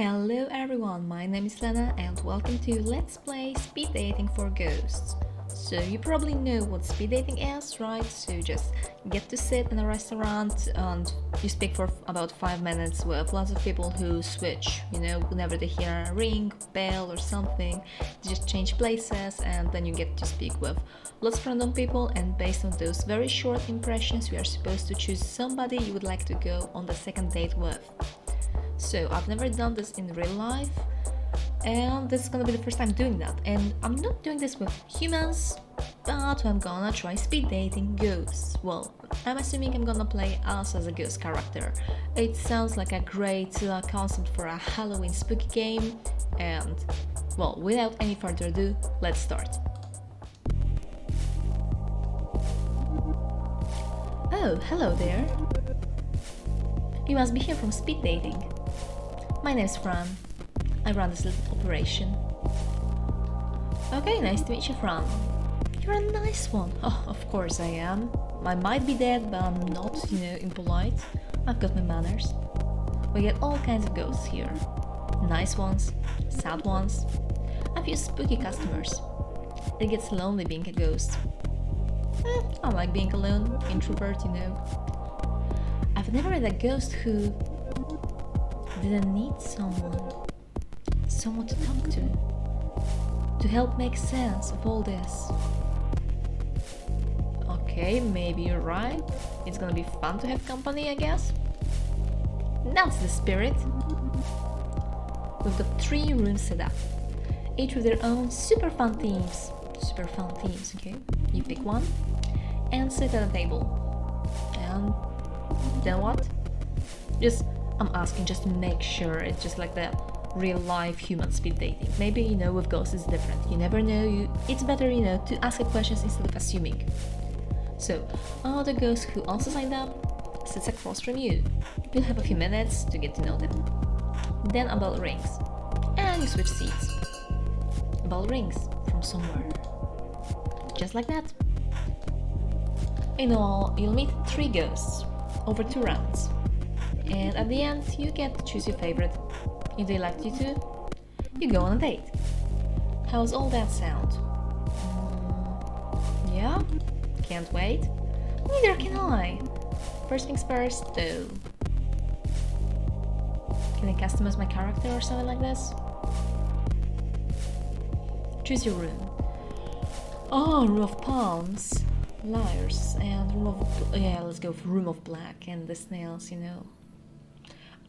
Hello everyone, my name is Lena and welcome to Let's Play Speed Dating for Ghosts. So you probably know what speed dating is, right? So you just get to sit in a restaurant and you speak for about 5 minutes with lots of people who switch, whenever they hear a ring, bell or something, they just change places and then you get to speak with lots of random people, and based on those very short impressions you are supposed to choose somebody you would like to go on the second date with. So I've never done this in real life, and this is gonna be the first time doing that. And I'm not doing this with humans, but I'm gonna try speed dating ghosts. Well, I'm assuming I'm gonna play us as a ghost character. It sounds like a great concept for a Halloween spooky game, and well, without any further ado, let's start. Oh, hello there. You must be here from speed dating. My name's Fran. I run this little operation. Okay, nice to meet you, Fran. You're a nice one. Oh, of course I am. I might be dead, but I'm not, impolite. I've got my manners. We get all kinds of ghosts here. Nice ones, sad ones, a few spooky customers. It gets lonely being a ghost. I like being alone, introvert, I've never met a ghost who didn't need someone to talk to help make sense of all this. Okay, maybe you're right. It's gonna be fun to have company, I guess. That's the spirit. We've got 3 rooms set up, each with their own super fun themes. Okay? You pick one and sit at a table. And then what? I'm asking just to make sure it's just like the real life human speed dating. Maybe, with ghosts it's different. You never know. It's better, to ask questions instead of assuming. So, the ghost who also signed up sits across from you. You'll have a few minutes to get to know them. Then a bell rings, and you switch seats. A bell rings from somewhere. Just like that. In all, you'll meet 3 ghosts over 2 rounds. And at the end, you get to choose your favorite. If they liked you too, you go on a date. How's all that sound? Yeah? Can't wait? Neither can I. First things first, though. Can I customize my character or something like this? Choose your room. Oh, room of palms, liars, and let's go for room of black and the snails,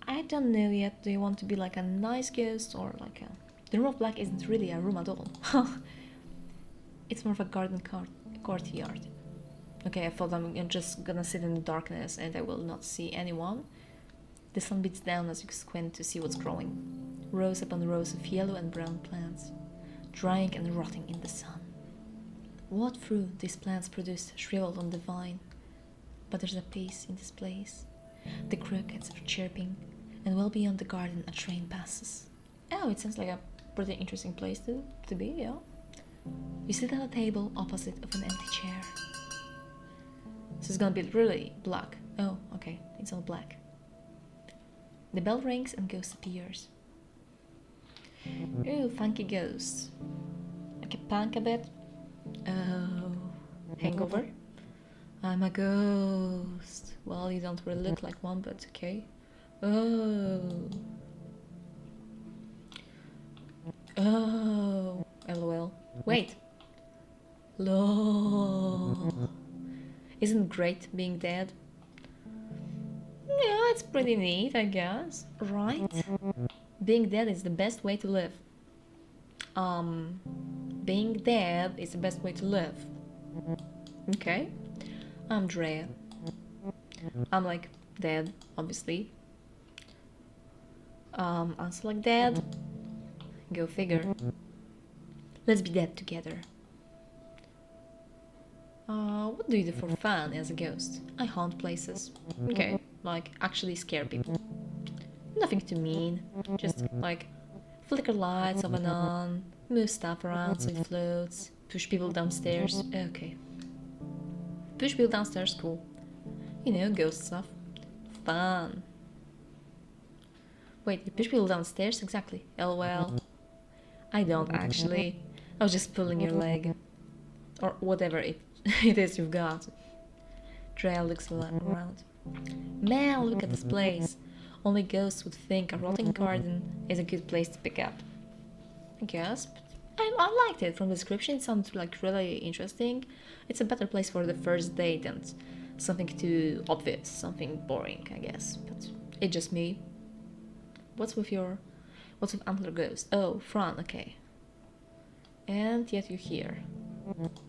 I don't know yet. Do you want to be like a nice ghost or like a... The room of black isn't really a room at all. It's more of a garden courtyard. Okay, I thought I'm just gonna sit in the darkness and I will not see anyone. The sun beats down as you squint to see what's growing. Rows upon rows of yellow and brown plants, drying and rotting in the sun. What fruit these plants produce shriveled on the vine. But there's a peace in this place. The crickets are chirping, and well beyond the garden a train passes. Oh, it sounds like a pretty interesting place to be, yeah. You sit at a table opposite of an empty chair. So it's gonna be really black. Oh, okay, it's all black. The bell rings and ghost appears. Ooh, funky ghost. Like a punk a bit. Oh, hangover? I'm a ghost. Well, you don't really look like one, but okay. Oh. Oh. LOL. Wait. LOL. Isn't great being dead? Yeah, it's pretty neat, I guess. Right? Being dead is the best way to live. Being dead is the best way to live. Okay. I'm Drea. I'm like dead, obviously. Also like dead. Go figure. Let's be dead together. What do you do for fun as a ghost? I haunt places. Okay, like actually scare people. Nothing too mean. Just like flicker lights off and on, move stuff around so it floats, push people downstairs. Okay. Push people downstairs, cool. Ghost stuff. Fun. Wait, you push people downstairs? Exactly. LOL. I don't actually. I was just pulling your leg. Or whatever it is you've got. Drea looks around. Man, look at this place. Only ghosts would think a rotting garden is a good place to pick up. I guess. But I liked it. From the description, it sounds like really interesting. It's a better place for the first date than something too obvious, something boring, I guess. But it's just me. What's with Antler Ghost? Oh, Fran, okay. And yet you're here.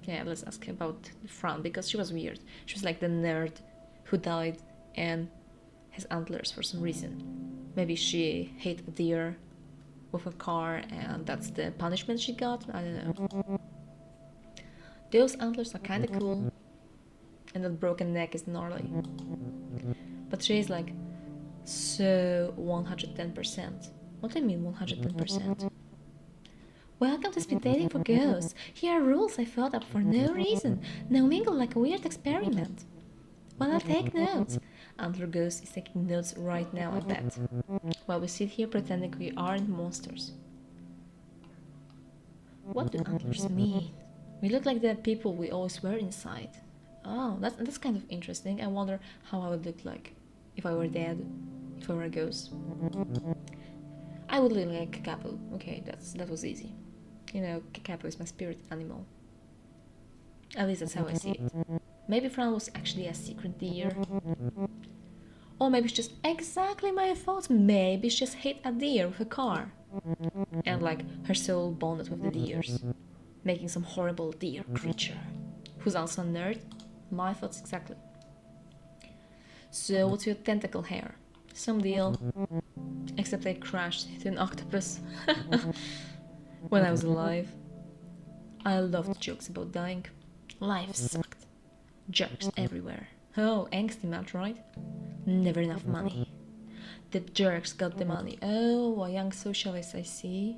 Yeah, let's ask about Fran, because she was weird. She was like the nerd who died and has antlers for some reason. Maybe she hit a deer with a car and that's the punishment she got? I don't know. Those antlers are kinda cool. And that broken neck is gnarly. But she's like so 110%. What do you mean 110%? Welcome to speed dating for ghosts. Here are rules I thought up for no reason. No mingle like a weird experiment. Well, I'll take notes. Antler Ghost is taking notes right now, I bet. While we sit here pretending we aren't monsters. What do antlers mean? We look like the people we always were inside. Oh, that's kind of interesting. I wonder how I would look like if I were dead, if I were a ghost. I would look like a Capo. Okay, that was easy. You know, Capo is my spirit animal. At least that's how I see it. Maybe Fran was actually a secret deer. Or maybe it's just exactly my thoughts. Maybe she just hit a deer with a car. And like her soul bonded with the deers. Making some horrible deer creature. Who's also a nerd? My thoughts exactly. So what's your tentacle hair? Some deal. Except I crashed into an octopus. When I was alive. I loved jokes about dying. Life sucked. Jerks everywhere. Oh, angsty Matt, right? Never enough money. The jerks got the money. Oh, a young socialist, I see.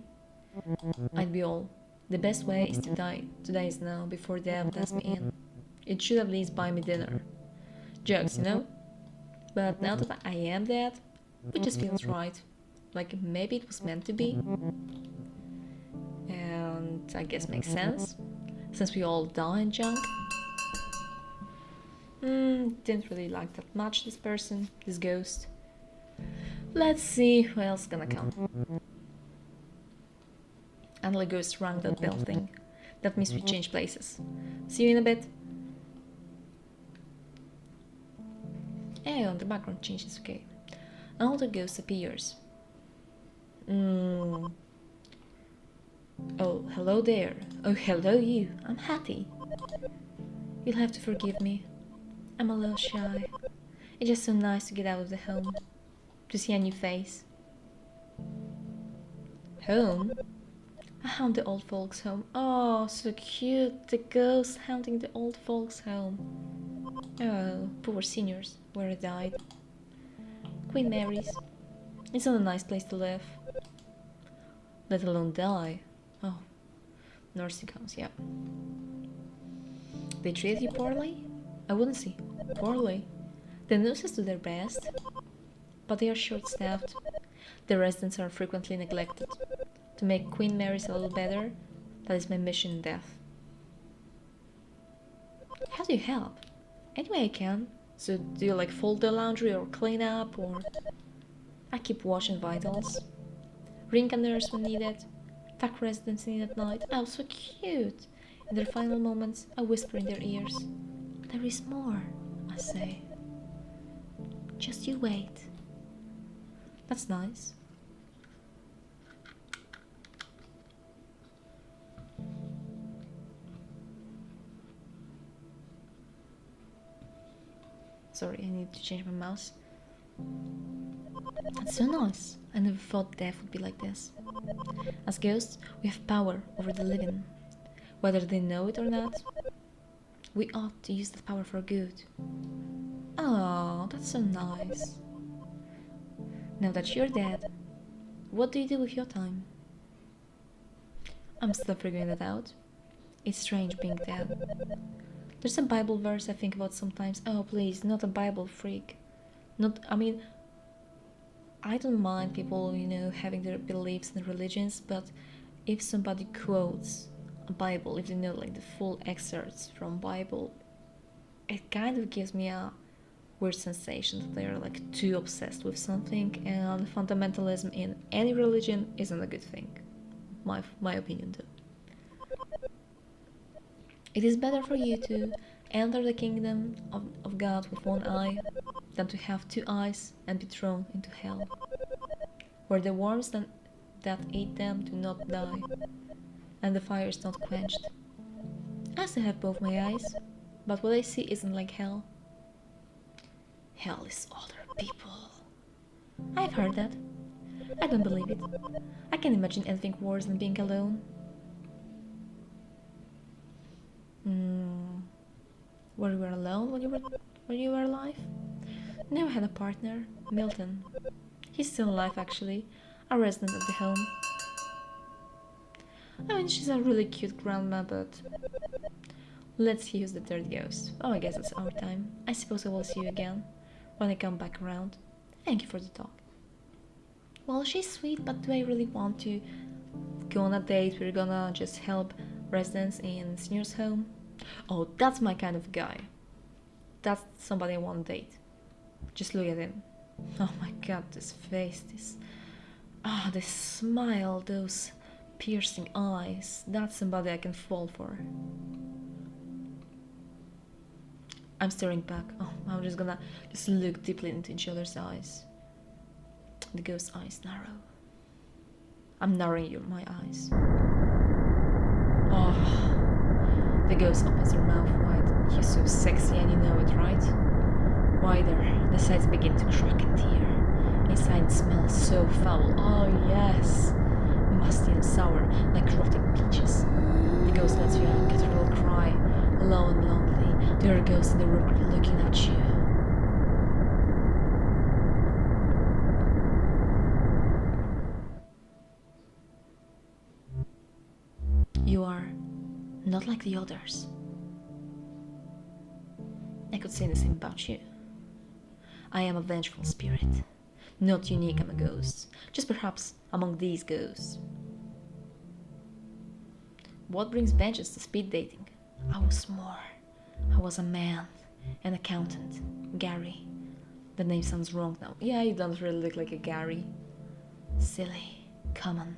I'd be all. The best way is to die. Today is now, before death does me in. It should at least buy me dinner. Jokes, you know? But now that I am dead, it just feels right. Like maybe it was meant to be. And I guess makes sense. Since we all die in junk. Didn't really like that much, this person, this ghost. Let's see who else gonna come. And the ghost rang that bell thing. That means we change places. See you in a bit. And the background changes, okay. Another ghost appears. Oh, hello there. Oh, hello you. I'm Hattie. You'll have to forgive me. I'm a little shy. It's just so nice to get out of the home. To see a new face. Home? I haunt the old folks' home. Oh, so cute. The ghost haunting the old folks' home. Oh, poor seniors, where I died. Queen Mary's. It's not a nice place to live. Let alone die. Oh, nursing homes, yeah. They treat you poorly? I wouldn't say poorly. The nurses do their best, but they are short-staffed. The residents are frequently neglected. To make Queen Mary's a little better, that is my mission in death. How do you help? Any way I can. So do you like fold the laundry or clean up or... I keep watching vitals. Ring a nurse when needed. Tuck residents in at night. Oh, so cute. In their final moments, I whisper in their ears. There is more, I say. Just you wait. That's nice. Sorry, I need to change my mouse. That's so nice. I never thought death would be like this. As ghosts, we have power over the living. Whether they know it or not, we ought to use that power for good. Oh, that's so nice. Now that you're dead, what do you do with your time? I'm still figuring that out. It's strange being dead. There's a Bible verse I think about sometimes. Oh, please, not a Bible freak. I mean, I don't mind people, having their beliefs and religions, but if somebody quotes a Bible, if they know like the full excerpts from Bible, it kind of gives me a weird sensation that they're like too obsessed with something, and fundamentalism in any religion isn't a good thing. My opinion though. It is better for you to enter the kingdom of God with one eye than to have two eyes and be thrown into hell, where the worms that eat them do not die, and the fire is not quenched. I still have both my eyes, but what I see isn't like hell. Hell is other people. I've heard that. I don't believe it. I can't imagine anything worse than being alone. Were you alone when you were alive? No, I had a partner, Milton. He's still alive actually, a resident of the home. I mean, she's a really cute grandma, but let's use the third ghost. Oh, I guess it's our time. I suppose I will see you again when I come back around. Thank you for the talk. Well, she's sweet, but do I really want to go on a date? We're gonna just help residents in seniors' home. Oh, that's my kind of guy. That's somebody I want to date. Just look at him. Oh my god, this face, this smile, those piercing eyes. That's somebody I can fall for. I'm staring back. Oh, I'm just gonna look deeply into each other's eyes. The ghost's eyes narrow. I'm narrowing my eyes. Oh, the ghost opens her mouth wide. You're so sexy and you know it, right? Wider, the sides begin to crack and tear. Inside it smells so foul. Oh yes, musty and sour, like rotting peaches. The ghost lets you out, get a little cry, low and lonely. The other ghosts in the room are looking at you. You are not like the others. I could say the same about you. I am a vengeful spirit. Not unique among ghosts, just perhaps among these ghosts. What brings vengeance to speed dating? I was more. I was a man, an accountant, Gary. The name sounds wrong now. Yeah, you don't really look like a Gary. Silly, common.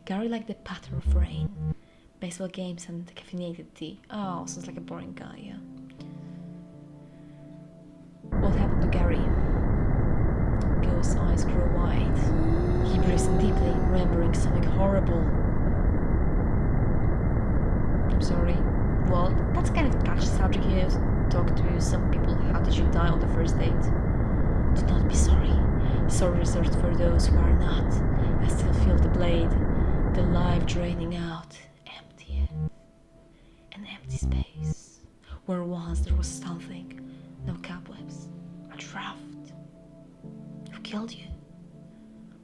Gary liked the patter of rain, baseball games and caffeinated tea. Oh, sounds like a boring guy, yeah. What happened to Gary? Ghost's eyes grow wide. He breathes in deeply, remembering something horrible. I'm sorry. Well, that's kind of a touchy subject here. Talk to some people. How did you die on the first date? Do not be sorry. Sorry reserved for those who are not. I still feel the blade, the life draining out. Empty. An empty space. Where once there was something. No cobwebs. A draft. Who killed you?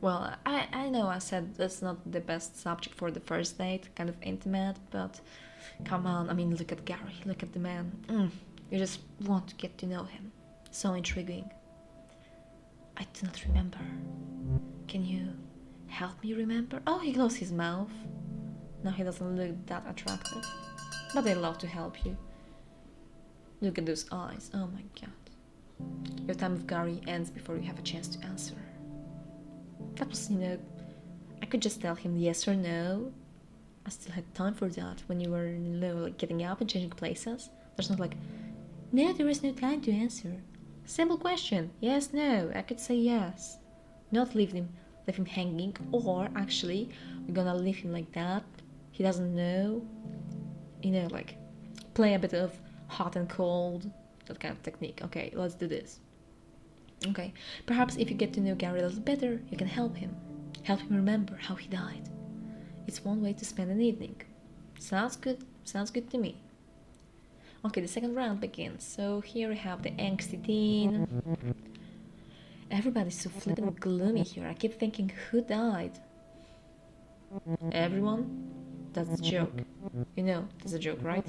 Well, I know I said that's not the best subject for the first date, kind of intimate, but come on, I mean, look at Gary, look at the man. You just want to get to know him. So intriguing. I do not remember. Can you help me remember? Oh, he closed his mouth. Now he doesn't look that attractive. But I'd love to help you. Look at those eyes. Oh my god. Your time with Gary ends before you have a chance to answer. That was, I could just tell him yes or no. I still had time for that when you were, like getting up and changing places. There's not like, no, there is no time to answer. Simple question, yes, no. I could say yes. Not leave him hanging, or actually, we're gonna leave him like that. He doesn't know. Like play a bit of hot and cold, that kind of technique. Okay, let's do this. Okay, perhaps if you get to know Gary a little better, you can help him. Help him remember how he died. It's one way to spend an evening. Sounds good to me. Okay, the second round begins. So here we have the angsty teen. Everybody's so flippin' gloomy here. I keep thinking, who died? Everyone? That's a joke. That's a joke, right?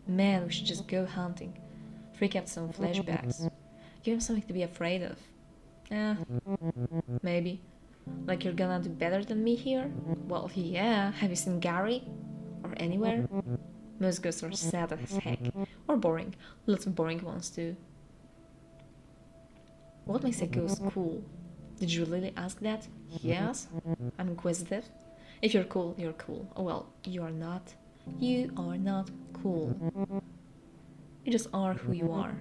Man, we should just go hunting. Freak out some flashbacks. Give him something to be afraid of. Eh, maybe. Like you're gonna do better than me here? Well, yeah. Have you seen Gary? Or anywhere? Most ghosts are sad as heck. Or boring. Lots of boring ones too. What makes a ghost cool? Did you really ask that? Yes? I'm inquisitive. If you're cool, you're cool. Oh well, you are not. You are not cool. You just are who you are.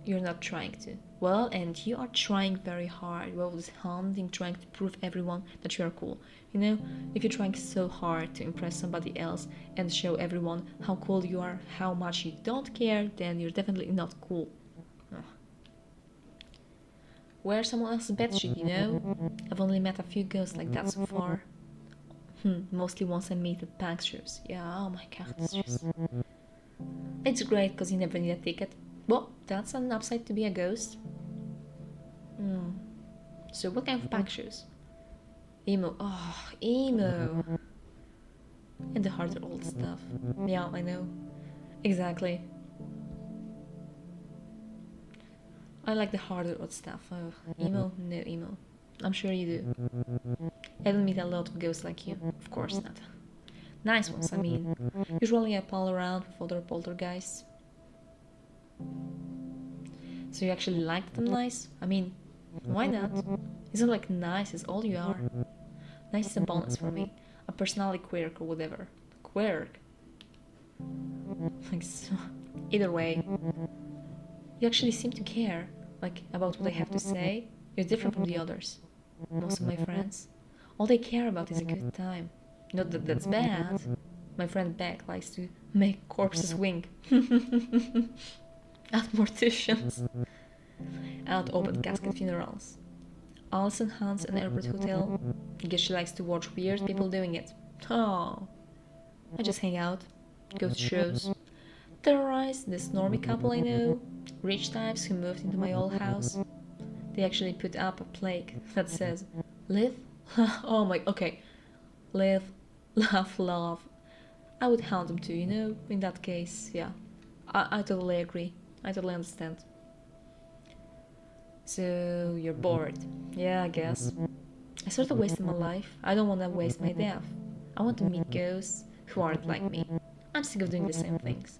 You're not trying to. Well, and you are trying very hard. Well, this hunting, trying to prove everyone that you are cool. You know, if you're trying so hard to impress somebody else and show everyone how cool you are, how much you don't care, then you're definitely not cool. Ugh. Wear someone else's bedsheet, you know? I've only met a few ghosts like that so far. Mostly ones I meet at bank shows. Yeah, oh my god, it's great because you never need a ticket. Well, that's an upside to be a ghost. So what kind of bank shoes? Emo. Oh, emo. And the harder old stuff. Yeah, I know. Exactly. I like the harder old stuff. Oh, emo? No emo. I'm sure you do. I don't meet a lot of ghosts like you. Of course not. Nice ones, I mean. Usually I pal around with other poltergeists. So you actually like them nice? I mean, why not? Isn't like nice is all you are? Nice is a bonus for me. A personality quirk or whatever. Quirk? Like, so, either way, you actually seem to care, like, about what I have to say. You're different from the others. Most of my friends. All they care about is a good time. Not that that's bad. My friend Beck likes to make corpses wink. At morticians. At open casket funerals. Alison hunts an airport hotel. I guess she likes to watch weird people doing it. Oh. I just hang out. Go to shows. Terrorize this normie couple I know. Rich types who moved into my old house. They actually put up a plaque that says, live? Oh my, okay. Live, laugh, love. I would hound them too, you know, in that case, yeah. I totally agree. I totally understand. So, you're bored. Yeah, I guess. I sort of wasted my life. I don't want to waste my death. I want to meet ghosts who aren't like me. I'm sick of doing the same things.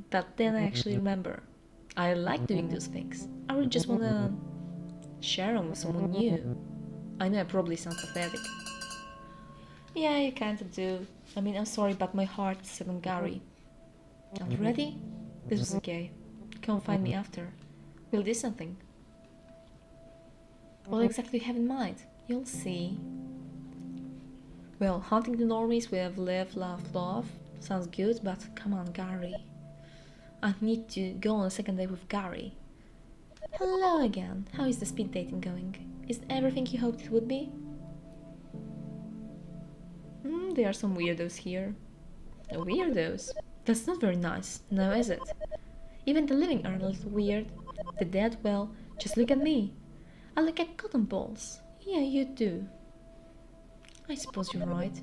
But then I actually remember. I like doing those things. I really just want to share them with someone new. I know I probably sound pathetic. Yeah, you kinda do. I mean, I'm sorry, but my heart is set on Gary. Already? This was okay. Come find me after. We'll do something. What exactly do you have in mind? You'll see. Well, hunting the normies with live, laugh, love sounds good, but come on, Gary. I need to go on a second date with Gary. Hello again. How is the speed dating going? Is it everything you hoped it would be? There are some weirdos here. Weirdos? That's not very nice, now is it? Even the living are a little weird. The dead, well, just look at me. I look like cotton balls. Yeah, you do. I suppose you're right.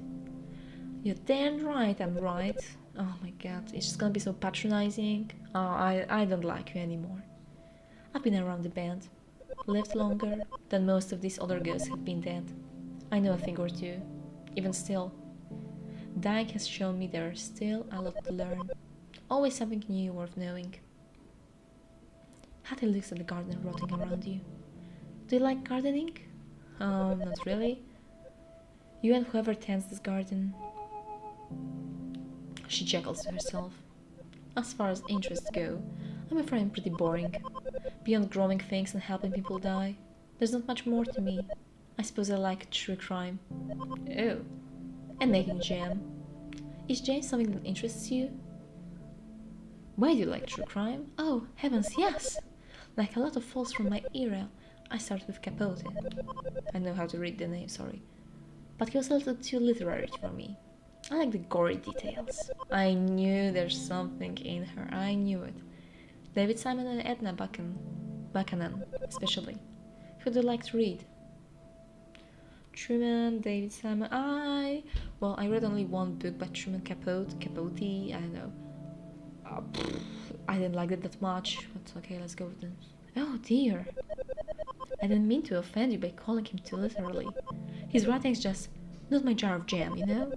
You're damn right I'm right. Oh my god, it's just gonna be so patronizing. Oh, I don't like you anymore. I've been around the bend. Lived longer than most of these other girls have been dead. I know a thing or two. Even still. Dying has shown me there's still a lot to learn. Always something new worth knowing. Hattie looks at the garden rotting around you. Do you like gardening? Not really. You and whoever tends this garden. She chuckles to herself. As far as interests go, I'm afraid I'm pretty boring. Beyond growing things and helping people die, there's not much more to me. I suppose I like true crime. Oh. And making jam. Is jam something that interests you? Why do you like true crime? Oh, heavens, yes! Like a lot of folks from my era, I started with Capote. I know how to read the name, sorry. But he was a little too literary for me. I like the gory details. I knew there's something in her, I knew it. David Simon and Edna Buchanan, especially. Who do you like to read? Truman, David Simon, well, I read only one book by Truman Capote, I don't know. I didn't like it that much, but okay, let's go with it. Oh dear. I didn't mean to offend you by calling him too literally. His writing is just not my jar of jam, you know?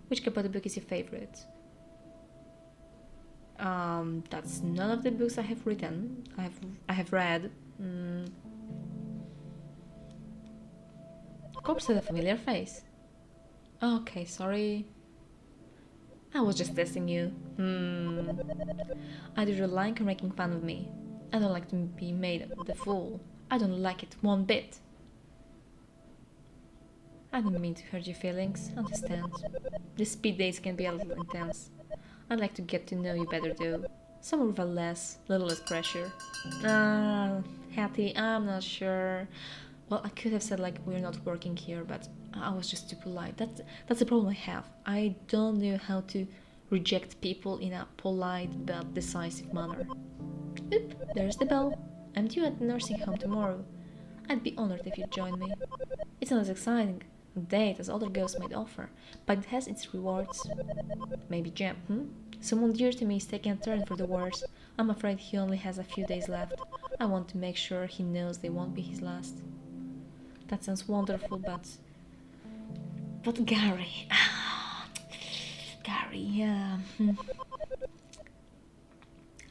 Which Capote book is your favorite? That's none of the books I have written. I have read. Corpse had a familiar face. Okay, sorry. I was just testing you. I do rely on making fun of me. I don't like to be made the fool. I don't like it one bit. I didn't mean to hurt your feelings, understand. The speed dates can be a little intense. I'd like to get to know you better though. Somewhere with little less pressure. Hattie, I'm not sure. Well, I could have said like we're not working here, but I was just too polite. That's the problem I have. I don't know how to reject people in a polite but decisive manner. Oop, there's the bell. I'm due at the nursing home tomorrow. I'd be honored if you'd join me. It's not as exciting a date as other ghosts might offer, but it has its rewards. Maybe Jim, Someone dear to me is taking a turn for the worse. I'm afraid he only has a few days left. I want to make sure he knows they won't be his last. That sounds wonderful, but Gary. Gary, yeah.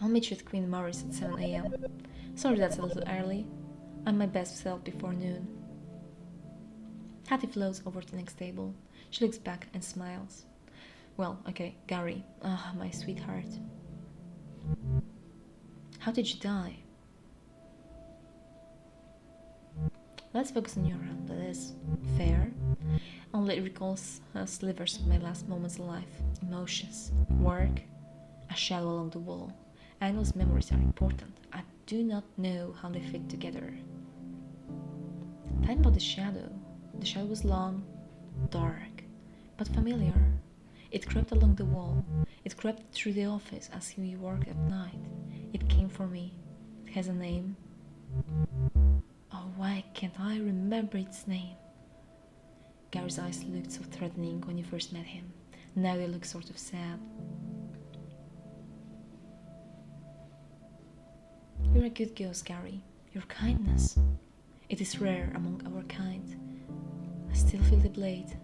I'll meet you at Queen Mary's at 7 a.m. Sorry that's a little early. I'm my best self before noon. Hattie floats over to the next table. She looks back and smiles. Well, okay, Gary. My sweetheart. How did you die? Let's focus on your hand, that is fair. Only it recalls slivers of my last moments alive. Emotions, work, a shadow along the wall. And those memories are important. I do not know how they fit together. Time about the shadow. The shadow was long, dark, but familiar. It crept along the wall. It crept through the office as we worked at night. It came for me. It has a name. Oh, why can't I remember its name? Gary's eyes looked so threatening when you first met him. Now they look sort of sad. You're a good ghost, Gary. Your kindness. It is rare among our kind. I still feel the blade,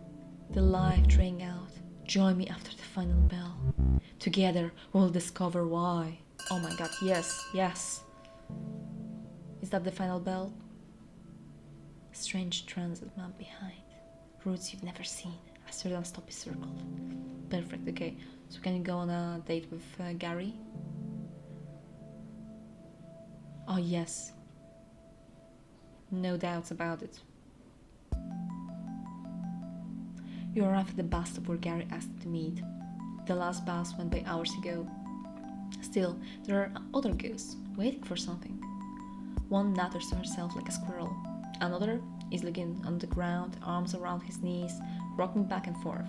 the life draining out. Join me after the final bell. Together we'll discover why. Oh my god, yes. Is that the final bell? Strange transit map behind. Routes you've never seen. A certain stop is circled. Perfect, okay. So can you go on a date with Gary? Oh yes. No doubts about it. You arrive at the bus stop where Gary asked to meet. The last bus went by hours ago. Still, there are other ghosts waiting for something. One natters to herself like a squirrel. Another is looking on the ground, arms around his knees, rocking back and forth.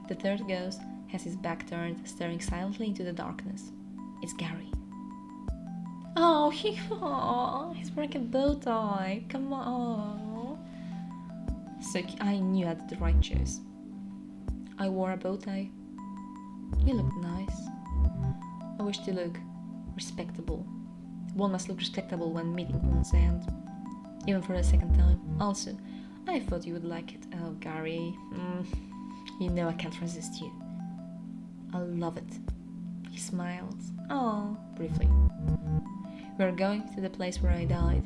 The third ghost has his back turned, staring silently into the darkness. It's Gary. Oh, he's wearing a bow tie. Come on. So I knew I did the right choice. I wore a bow tie. You look nice. I wish to look respectable. One must look respectable when meeting one's end. Even for the second time. Also, I thought you would like it. Oh, Gary. You know I can't resist you. I love it. He smiles. Oh, briefly. We are going to the place where I died.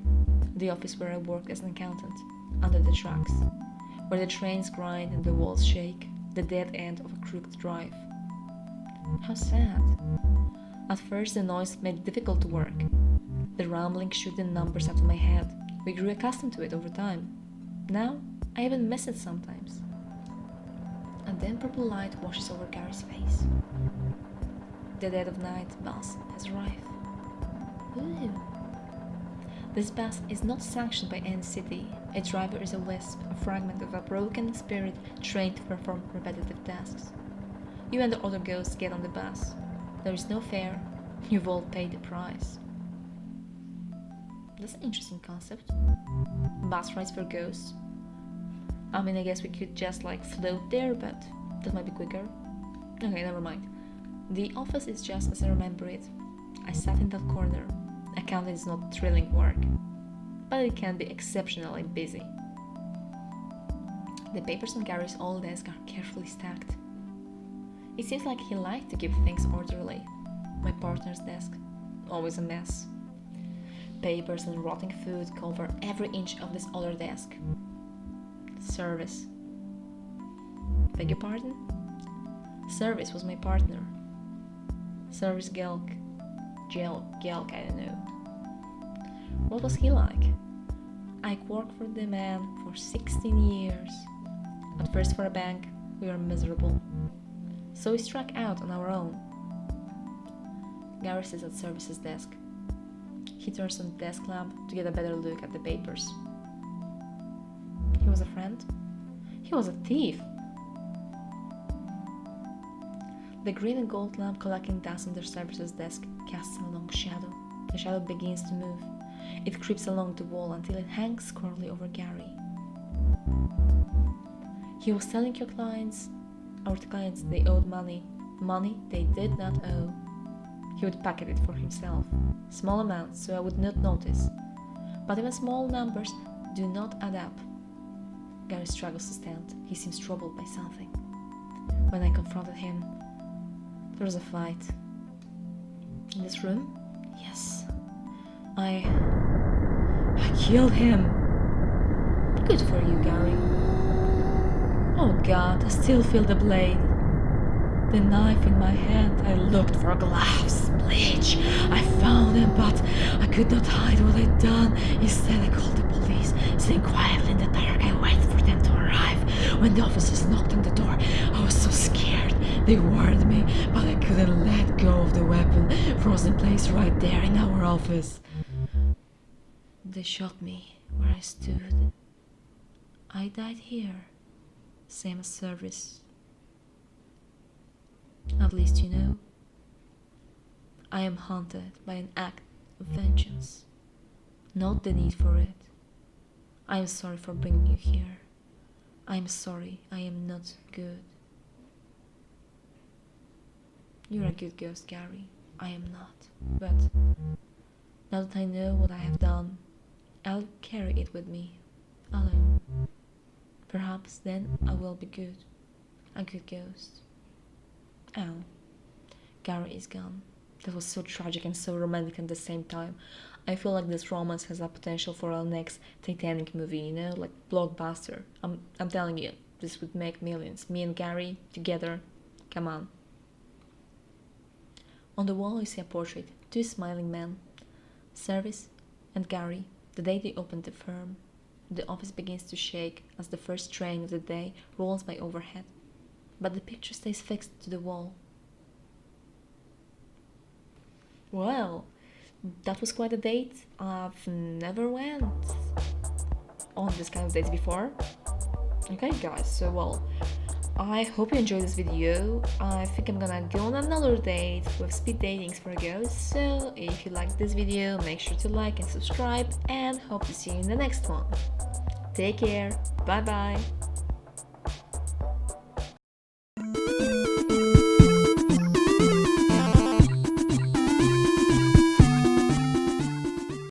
The office where I worked as an accountant. Under the tracks. Where the trains grind and the walls shake. The dead end of a crooked drive. How sad. At first the noise made it difficult to work. The rumbling shook the numbers out of my head. We grew accustomed to it over time. Now, I even miss it sometimes. And then purple light washes over Gary's face. The dead of night bus has arrived. Ooh. This bus is not sanctioned by any city. Its driver is a wisp, a fragment of a broken spirit trained to perform repetitive tasks. You and the other ghosts get on the bus. There is no fare. You've all paid the price. That's an interesting concept. Bus rides for ghosts. I mean, I guess we could just float there, but that might be quicker. Okay, never mind. The office is just as I remember it. I sat in that corner. Accounting is not thrilling work. but it can be exceptionally busy. The papers on Gary's old desk are carefully stacked. It seems like he liked to keep things orderly. My partner's desk, always a mess. Papers and rotting food cover every inch of this other desk. Service. Beg your pardon? Service was my partner. Service Gelk, I don't know. What was he like? I worked for the man for 16 years. At first for a bank, we were miserable. So we struck out on our own. Gary sits at Service's desk. He turns on the desk lamp to get a better look at the papers. He was a friend? He was a thief! The green and gold lamp collecting dust under Service's desk casts a long shadow. The shadow begins to move. It creeps along the wall until it hangs squarely over Gary. He was telling our clients they owed money they did not owe. He would packet it for himself, small amounts so I would not notice. But even small numbers do not add up. Gary struggles to stand. He seems troubled by something. When I confronted him, there was a fight. In this room? Yes. I killed him. Good for you, Gary. Oh God, I still feel the blade. The knife in my hand. I looked for gloves, bleach. I found them, but I could not hide what I'd done. Instead, I called the police. Sitting quietly in the dark, I waited for them to arrive. When the officers knocked on the door, I was so scared. They warned me, but I couldn't let go of the weapon, frozen in place right there in our office. They shot me where I stood. I died here, same as Service. At least you know, I am haunted by an act of vengeance, not the need for it. I am sorry for bringing you here. I am sorry I am not good. You're a good ghost, Gary. I am not. But now that I know what I have done, I'll carry it with me, alone. Perhaps then I will be good. A good ghost. Oh, Gary is gone. That was so tragic and so romantic at the same time. I feel like this romance has a potential for our next Titanic movie, you know, like blockbuster. I'm telling you, this would make millions. Me and Gary together, come on. On the wall you see a portrait, two smiling men, Service and Gary, the day they opened the firm. The office begins to shake as the first train of the day rolls by overhead, but the picture stays fixed to the wall. Well, that was quite a date. I've never went on this kind of dates before. Okay guys, so well, I hope you enjoyed this video. I think I'm gonna go on another date with speed datings for a ghost. So if you liked this video, make sure to like and subscribe, and hope to see you in the next one. Take care, bye bye.